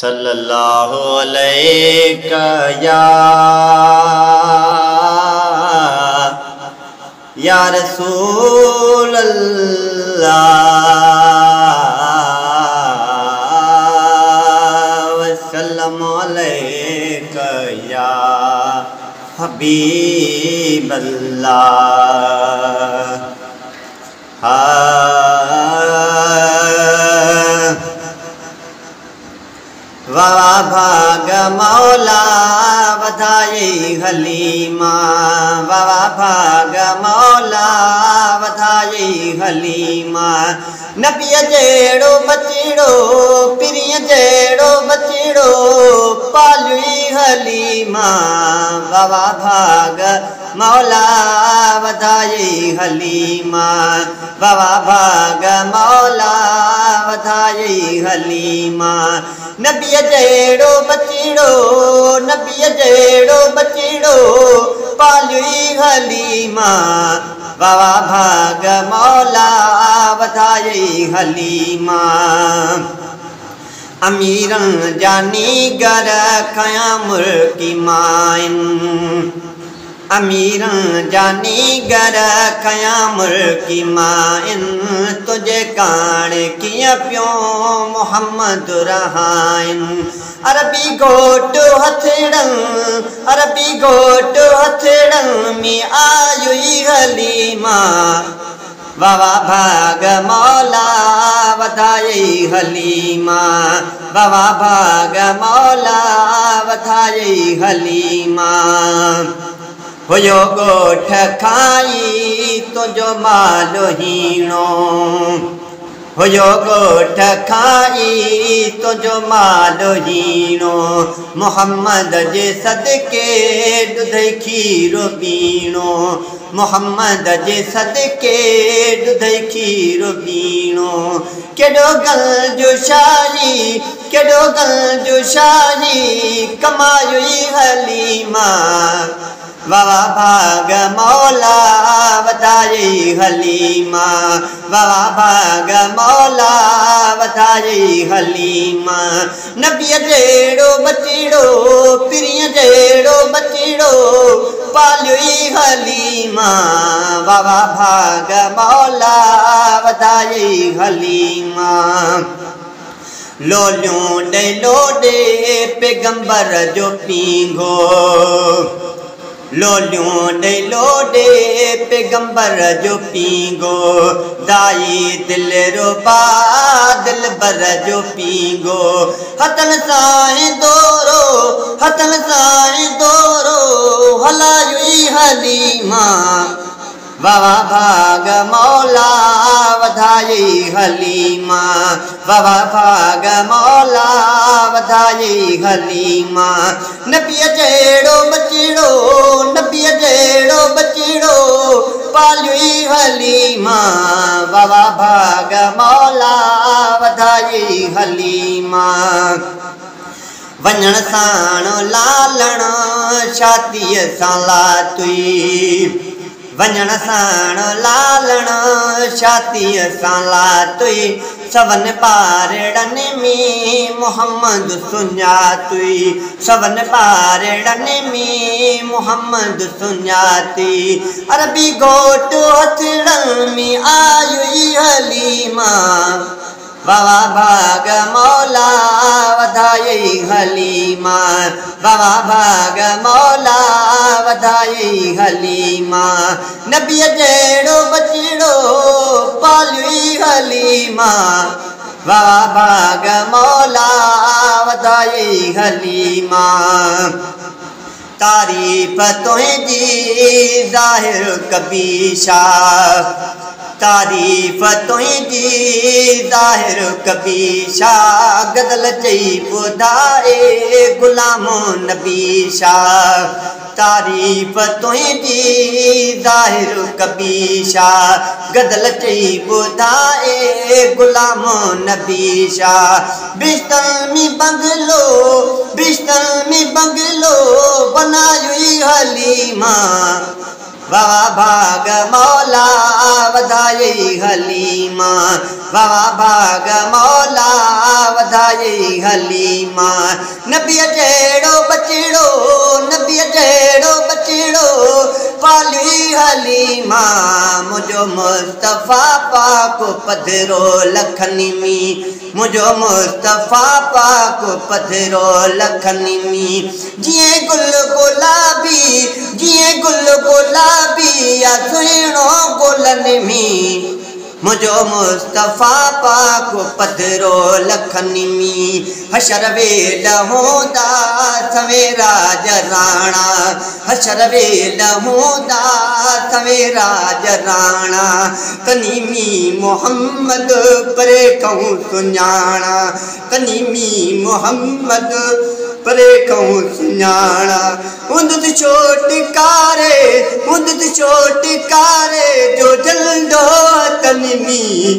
सल्लल्लाहु अलैका या रसूल अल्लाह वसल्लम अलैका या हबीब अल्लाह। वाह भाग मौला वधाई हलीमा, वाह भाग मौला वधाई हलीमा। नबीअ जहिड़ो बचड़ो पिरीअ जहिड़ो बचड़ो पालुई हलीमा। वाह भाग मौला वधाई हलीमा, वाह भाग मौला वधाई हलीमा। नबीअ जहिड़ो बचड़ो नबीअ जहिड़ो बचड़ो पालुई हलीमा। वाह भाग मौला वधाई हलीमा। अमीरन जानी गर खया मुल्की माइन, अमीरन जानी गर खया मुल्की माइन। तुझे कान किया प्यो मोहम्मद रहाइन। अरबी घोट हथड़न अरबी घोट हथड़न में आयुई हलीमा। वाह भाग मौला वधाई हलीमा, वाह भाग मौला वधाई हलीमा। होयो गोठ खाई तुझो मालो हीणो, होयो गोठ खाई तुझो मालो हीणो। मोहम्मद जे सदके दुधई खीरो पीणो, मोहम्मद जे सदके दुधई खीरो पीणो। केॾो गल जो शाही केॾो गल जो शाही कमायुई हलीमा। वाह भाग मौला वधाई हलीमा, वाह भाग मौला वधाई हलीमा। नबीअ जहिड़ो बचड़ो पिरीअ जहिड़ो बचड़ो पालुई हलीमा। वाह भाग मौला वधाई हलीमा। लोलियूं ॾे लोॾे पैगंबर जो पींघो, लोलियूं ॾे लोॾे पैगंबर जो पींघो। दाई दिल रुबा दिलबर जो पींघो। हथन सां दोरो हथन सां दोरो हलायुई हलीमा। वाह भाग मौला वधाई हलीमा, वाह भाग मौला वधाई हलीमा। नबीअ जहिड़ो बचड़ो नबीअ जहिड़ो बचड़ो पालुई हलीमा। वाह भाग मौला वधाई हलीमा। वञण साण लालण छातीअ सां लातुई, वञण साण लालण छातीअ सां लातुई। सवन पारड़न में मोहम्मद सुञातुई, सवन पारड़न में मोहम्मद सुञाती। अरबी घोट हथड़न में आयुई हलीमा। वाह भाग मौला वधाई हलीमा, वाह भाग मौला वधाई हलीमा। नबीअ जहिड़ो बचड़ो पालुई हलीमा। वाह भाग मौला वधाई हलीमा। तारीफ़ तुंहिंजी ज़ाहिर कबीशा, तारीफ़ तुंहिंजी ज़ाहिर कबीशा। गज़ल चई ॿुधाए ग़ुलामो नबीशा। तारीफ़ तुंहिंजी ज़ाहिर कबीशा। गज़ल चई ॿुधाए ग़ुलामो नबीशा। बिस्तर में बंगलो बिस्तर में बंगलो बनायुई हलीमा। वाह भाग मौला वधाए हलीमा, वाह भाग मौला वधाए हलीमा। नबी जहिड़ो बचिड़ो, नबी जहिड़ो बचिड़ो पाली हलीमा, मुझो मुस्तफ़ा पाक पधरो लखनी में, मुझो मुस्तफ़ा पाक पधरो लखनी में। जिए गुल गुलाबी, जिए गुल गुलाबी या सुहिणो गुलन में, मुझो मुस्तफ़ा पाक पधरो लखनी में। हशर वेल होंदा सवेरा जराणा, हशर वेल होंदा सवेरा जराणा। कनीमी मोहम्मद परे कहूँ सुञाणा, कनीमी मोहम्मद परे कहूँ सुञाणा। उंद छोटकारे, उंद छोटकारे जो जलंदो तनमी।